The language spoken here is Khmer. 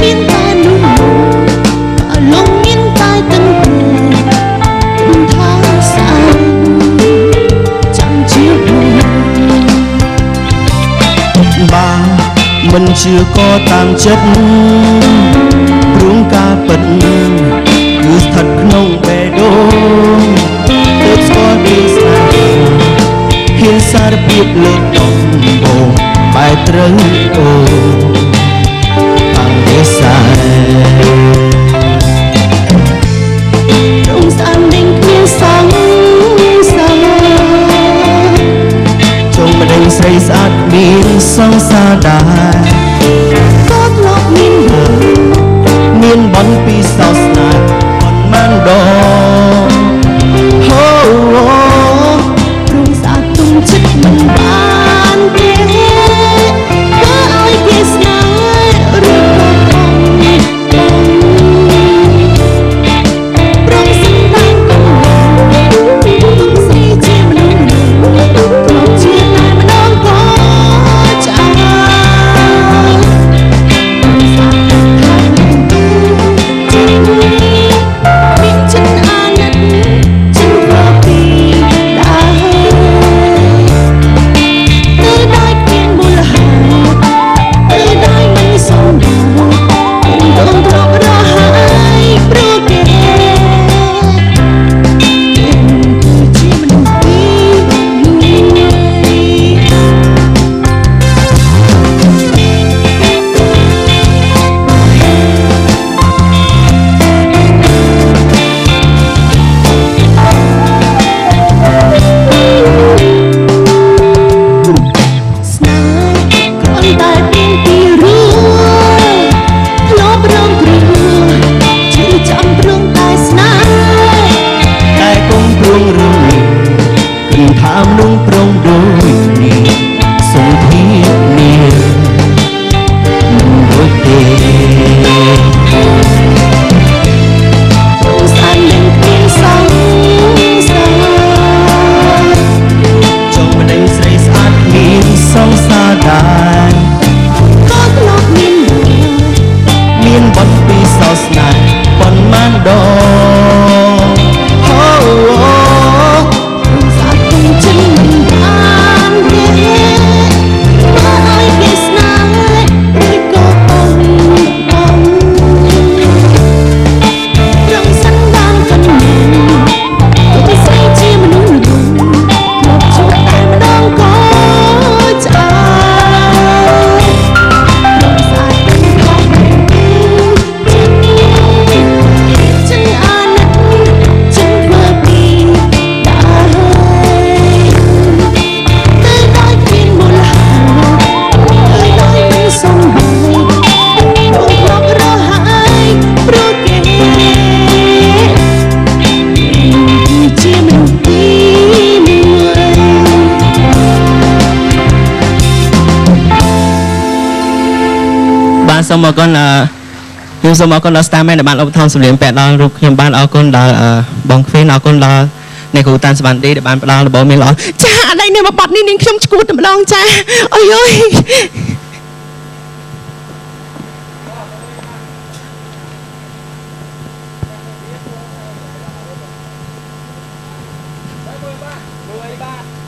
មានតែនោះអាឡងមានតែទាំងព្រឹងថាស្អាតចាំជាបាមិនជឿក៏តាមចិត្តព្រមការពិតគឺស្ថិតក្នុងបេះដូងទើបស្គាល់ពីស្នេហាហ៊ានសារភាពលើកដំបូងបែរត្រូវអូអង្គទេសាត្រង់ស្អាតដេញគ្មានសង្សារចង់មិនដឹងស្រីស្អាតមានសង្សារដែរក៏ធ្លាប់មានបនពីសោស្នេហ៍បនមិនដងហូព្រមស្អាតទុំចិត្តមិនបានទេធ្វើឲ្យគេស្នេហ៍ឬក៏ព្រមសិនតែកុំទុំស្រីជាមនុស្សធ្លាប់ជាតែម្ដងក៏ចាសូមអរគុណខ្ញុំសូមអរគុណដល់ Starman ដែលបានឧបត្ថម្ភសម្លេងពាក់ដល់រូបខ្ញុំបានអរគុណដល់បង Queen អរគុណដល់អ្នកគ្រូតាន់សវណ្ណឌីដែលបានផ្ដល់ដំបូន្មានល្អចាឥឡូវនេះមកបត់នេះនាងខ្ញុំឈួតតែម្ដងចាអើយអើយមើល